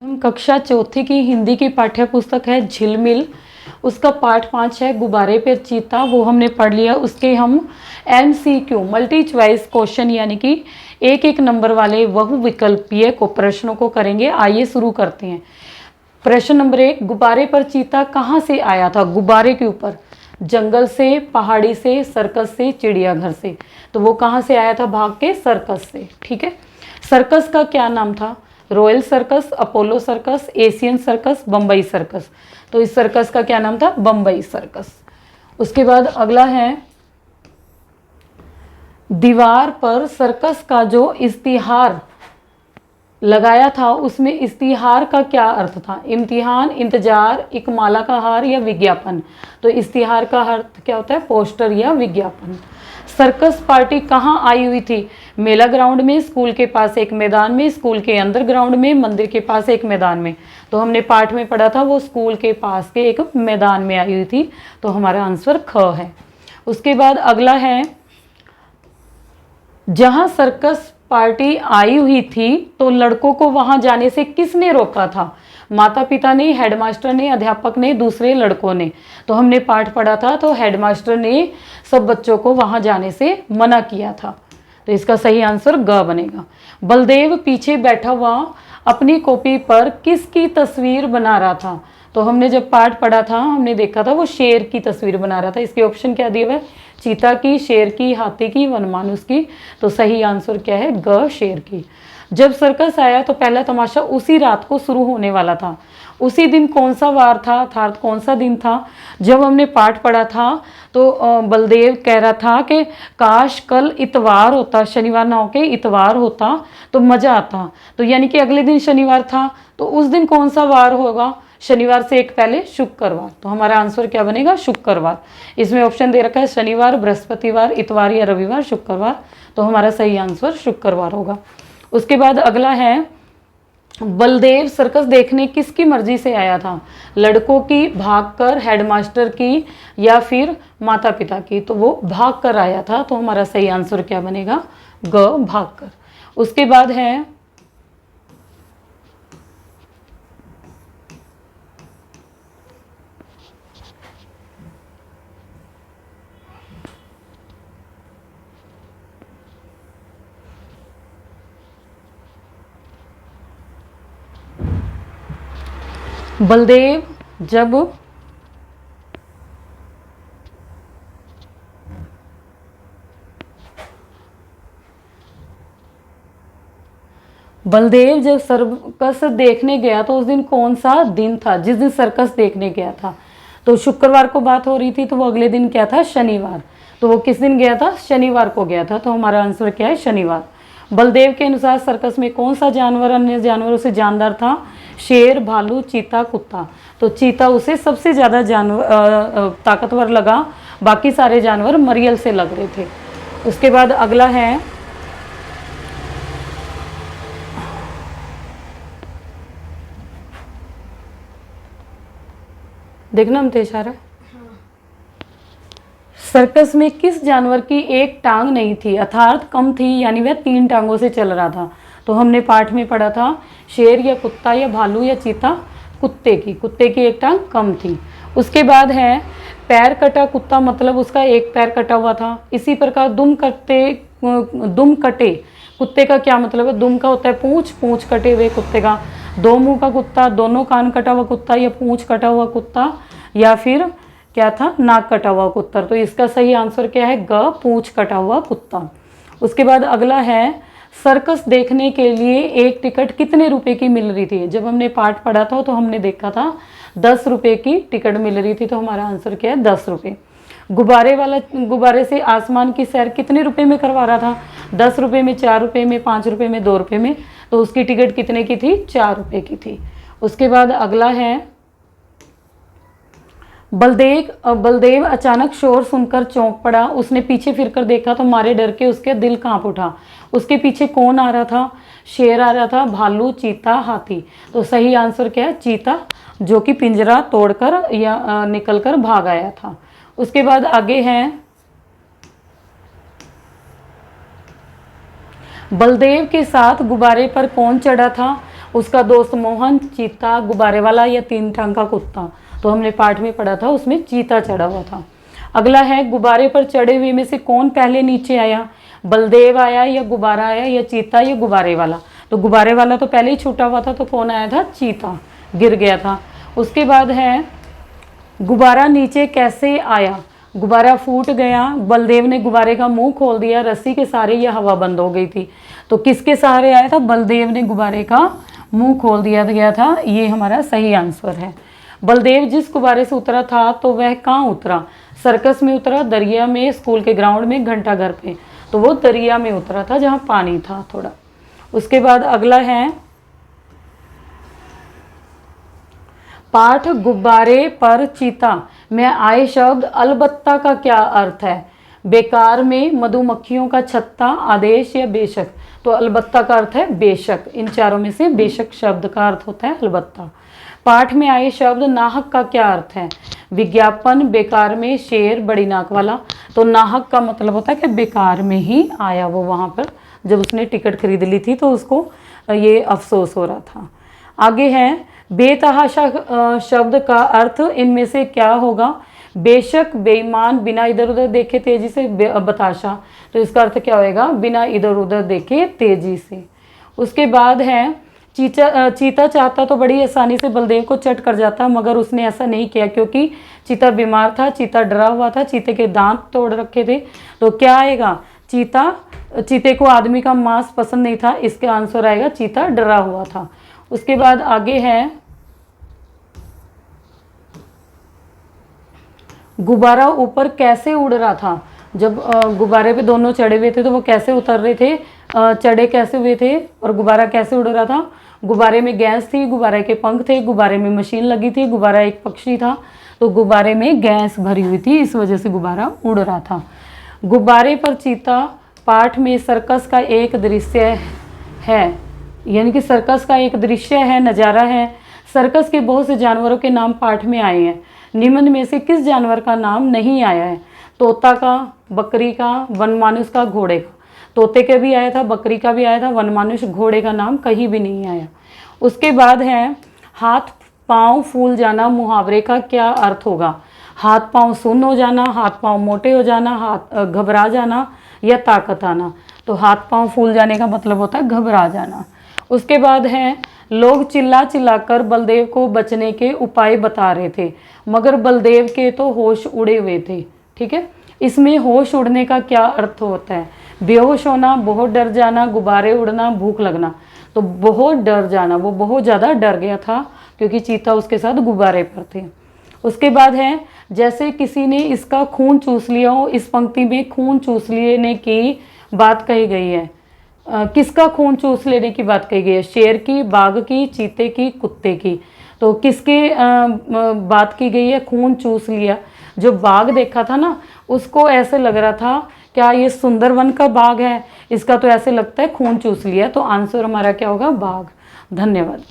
कक्षा चौथी की हिंदी की पाठ्य पुस्तक है झिलमिल। उसका पाठ 5 है गुब्बारे पर चीता, वो हमने पढ़ लिया। उसके हम MCQ मल्टी चॉइस क्वेश्चन यानी कि एक एक नंबर वाले बहुविकल्पीय को प्रश्नों को करेंगे। आइए शुरू करते हैं। प्रश्न नंबर 1, गुब्बारे पर चीता कहाँ से आया था? गुब्बारे के ऊपर जंगल से, पहाड़ी से, सर्कस से, चिड़ियाघर से। तो वो कहाँ से आया था? भाग के सर्कस से। ठीक है। सर्कस का क्या नाम था? Royal circus, Apollo circus, Asian circus, Bombay circus. तो इस सर्कस का क्या नाम था? बम्बई सर्कस। उसके बाद अगला है, दीवार पर सर्कस का जो इश्तिहार लगाया था उसमें इश्तिहार का क्या अर्थ था? इम्तिहान, इंतजार, एक माला का हार या विज्ञापन। तो इश्तिहार का अर्थ क्या होता है? पोस्टर या विज्ञापन। सर्कस पार्टी कहाँ आई हुई थी? मेला ग्राउंड में, स्कूल के पास एक मैदान में, स्कूल के अंदर ग्राउंड में, मंदिर के पास एक मैदान में। तो हमने पाठ में पढ़ा था वो स्कूल के पास के एक मैदान में आई हुई थी। तो हमारा आंसर ख है। उसके बाद अगला है, जहां सर्कस पार्टी आई हुई थी तो लड़कों को वहां जाने से किसने रोका था? माता पिता ने, हेडमास्टर ने, अध्यापक ने, दूसरे लड़कों ने। तो हमने पाठ पढ़ा था तो हेडमास्टर ने सब बच्चों को वहां जाने से मना किया था। तो इसका सही आंसर ग बनेगा। बलदेव पीछे बैठा हुआ अपनी कॉपी पर किसकी तस्वीर बना रहा था? तो हमने जब पाठ पढ़ा था हमने देखा था वो शेर की तस्वीर बना रहा था। इसके ऑप्शन क्या दिए हुए? चीता की, शेर की, हाथी की, वनमानुष की। तो सही आंसर क्या है? ग, शेर की। जब सर्कस आया तो पहला तमाशा उसी रात को शुरू होने वाला था। उसी दिन कौन सा वार था, अर्थात कौन सा दिन था? जब हमने पाठ पढ़ा था तो बलदेव कह रहा था कि काश कल इतवार होता, शनिवार ना होके इतवार होता तो मज़ा आता। तो यानी कि अगले दिन शनिवार था, तो उस दिन कौन सा वार होगा? शनिवार से एक पहले शुक्रवार। तो हमारा आंसर क्या बनेगा? शुक्रवार। इसमें ऑप्शन दे रखा है शनिवार, बृहस्पतिवार, इतवार या रविवार, शुक्रवार। तो हमारा सही आंसर शुक्रवार होगा। उसके बाद अगला है, बलदेव सर्कस देखने किसकी मर्जी से आया था? लड़कों की, भागकर, हेडमास्टर की या फिर माता पिता की? तो वो भागकर आया था। तो हमारा सही आंसर क्या बनेगा? ग, भागकर। उसके बाद है, बलदेव जब सर्कस देखने गया तो उस दिन कौन सा दिन था जिस दिन सर्कस देखने गया था? तो शुक्रवार को बात हो रही थी तो वो अगले दिन क्या था? शनिवार। तो वो किस दिन गया था? शनिवार को गया था। तो हमारा आंसर क्या है? शनिवार। बलदेव के अनुसार सर्कस में कौन सा जानवर अन्य जानवरों से जानदार था? शेर, भालू, चीता, कुत्ता। तो चीता उसे सबसे ज़्यादा ताकतवर लगा, बाकी सारे जानवर मरियल से लग रहे थे। उसके बाद अगला है, देखना हम इशारा। सर्कस में किस जानवर की एक टांग नहीं थी, अर्थात कम थी, यानी वह 3 टांगों से चल रहा था? तो हमने पाठ में पढ़ा था शेर या कुत्ता या भालू या चीता? कुत्ते की एक टांग कम थी। उसके बाद है, पैर कटा कुत्ता मतलब उसका एक पैर कटा हुआ था। इसी प्रकार दुम कटे कुत्ते का क्या मतलब है? दुम का होता है पूंछ, पूंछ कटे हुए कुत्ते का। दो मुंह का कुत्ता, दोनों कान कटा हुआ कुत्ता या पूंछ कटा हुआ कुत्ता या फिर क्या था? नाक कटा हुआ कुत्ता। तो इसका सही आंसर क्या है? ग, पूंछ कटा हुआ कुत्ता। उसके बाद अगला है, सर्कस देखने के लिए एक टिकट कितने रुपए की मिल रही थी? जब हमने पाठ पढ़ा था तो हमने देखा था 10 रुपये की टिकट मिल रही थी। तो हमारा आंसर क्या है? 10 रुपये। गुब्बारे से आसमान की सैर कितने रुपए में करवा रहा था? 10 रुपये में, 4 रुपये में, 5 रुपये में, 2 रुपये में। तो उसकी टिकट कितने की थी? 4 रुपये की थी। उसके बाद अगला है, बलदेव अचानक शोर सुनकर चौंक पड़ा। उसने पीछे फिरकर देखा तो मारे डर के उसके दिल कांप उठा। उसके पीछे कौन आ रहा था? शेर आ रहा था, भालू, चीता, हाथी। तो सही आंसर क्या है? चीता, जो कि पिंजरा तोड़कर या निकलकर भाग आया था। उसके बाद आगे है, बलदेव के साथ गुब्बारे पर कौन चढ़ा था? उसका दोस्त मोहन, चीता, गुब्बारे वाला या 3 टांग का कुत्ता। तो हमने पाठ में पढ़ा था, उसमें चीता चढ़ा हुआ था। अगला है, गुब्बारे पर चढ़े हुए में से कौन पहले नीचे आया? बलदेव आया या गुब्बारा आया या चीता या गुब्बारे वाला? तो गुब्बारे वाला तो पहले ही छूटा हुआ था, तो कौन आया था? चीता, गिर गया था। उसके बाद है, गुब्बारा नीचे कैसे आया? गुब्बारा फूट गया, बलदेव ने गुब्बारे का मुंह खोल दिया, रस्सी के सहारे, या हवा बंद हो गई थी? तो किसके सहारे आया था? बलदेव ने गुब्बारे का मुंह खोल दिया गया था, ये हमारा सही आंसर है। बलदेव जिस गुब्बारे से उतरा था तो वह कहाँ उतरा? सर्कस में उतरा, दरिया में, स्कूल के ग्राउंड में, घंटाघर पे? तो वो दरिया में उतरा था जहाँ पानी था थोड़ा। उसके बाद अगला है, पाठ गुब्बारे पर चीता में आए शब्द अलबत्ता का क्या अर्थ है? बेकार में, मधुमक्खियों का छत्ता, आदेश या बेशक? तो अलबत्ता का अर्थ है बेशक। इन चारों में से बेशक शब्द का अर्थ होता है अलबत्ता। पाठ में आए शब्द नाहक का क्या अर्थ है? विज्ञापन, बेकार में, शेर, बड़ी नाक वाला? तो नाहक का मतलब होता है कि बेकार में ही आया वो, वहाँ पर जब उसने टिकट खरीद ली थी तो उसको ये अफसोस हो रहा था। आगे है, बेतहाशा शब्द का अर्थ इनमें से क्या होगा? बेशक, बेईमान, बिना इधर उधर देखे तेजी से, बताशा? तो इसका अर्थ क्या होएगा? बिना इधर उधर देखे तेजी से। उसके बाद है, चीता चाहता तो बड़ी आसानी से बलदेव को चट कर जाता, मगर उसने ऐसा नहीं किया क्योंकि चीता बीमार था, चीता डरा हुआ था, चीते के दांत तोड़ रखे थे। तो क्या आएगा? चीते को आदमी का मांस पसंद नहीं था, इसका आंसर आएगा चीता डरा हुआ था। उसके बाद आगे है, गुब्बारा ऊपर कैसे उड़ रहा था? जब गुब्बारे पे दोनों चढ़े हुए थे तो वो कैसे उतर रहे थे, चढ़े कैसे हुए थे, और गुब्बारा कैसे उड़ रहा था? गुब्बारे में गैस थी, गुब्बारे के पंख थे, गुब्बारे में मशीन लगी थी, गुब्बारा एक पक्षी था, तो गुब्बारे में गैस भरी हुई थी, इस वजह से गुब्बारा उड़ रहा था। गुब्बारे पर चीता पाठ में सर्कस का एक दृश्य है, यानी कि सर्कस का एक दृश्य है, नज़ारा है। सर्कस के बहुत से जानवरों के नाम पाठ में आए हैं, निम्न में से किस जानवर का नाम नहीं आया है? तोता का, बकरी का, वनमानुष का, घोड़े का? तोते का भी आया था, बकरी का भी आया था, वनमानुष, घोड़े का नाम कहीं भी नहीं आया। उसके बाद है, हाथ पाँव फूल जाना मुहावरे का क्या अर्थ होगा? हाथ पाँव सुन्न हो जाना, हाथ पाँव मोटे हो जाना, हाथ घबरा जाना या ताकत आना? तो हाथ पाँव फूल जाने का मतलब होता है घबरा जाना। उसके बाद है, लोग चिल्ला चिल्लाकर बलदेव को बचने के उपाय बता रहे थे, मगर बलदेव के तो होश उड़े हुए थे। ठीक है, इसमें होश उड़ने का क्या अर्थ होता है? बेहोश होना, बहुत डर जाना, गुब्बारे उड़ना, भूख लगना? तो बहुत डर जाना, वो बहुत ज़्यादा डर गया था क्योंकि चीता उसके साथ गुब्बारे पर थे। उसके बाद है, जैसे किसी ने इसका खून चूस लिया हो, इस पंक्ति में खून चूस लेने की बात कही गई है। किसका खून चूस लेने की बात कही गई है? शेर की, बाघ की, चीते की, कुत्ते की? तो किसके बात की गई है? खून चूस लिया। जो बाघ देखा था ना, उसको ऐसे लग रहा था क्या ये सुंदरवन का बाघ है, इसका तो ऐसे लगता है खून चूस लिया। तो आंसर हमारा क्या होगा? बाघ। धन्यवाद।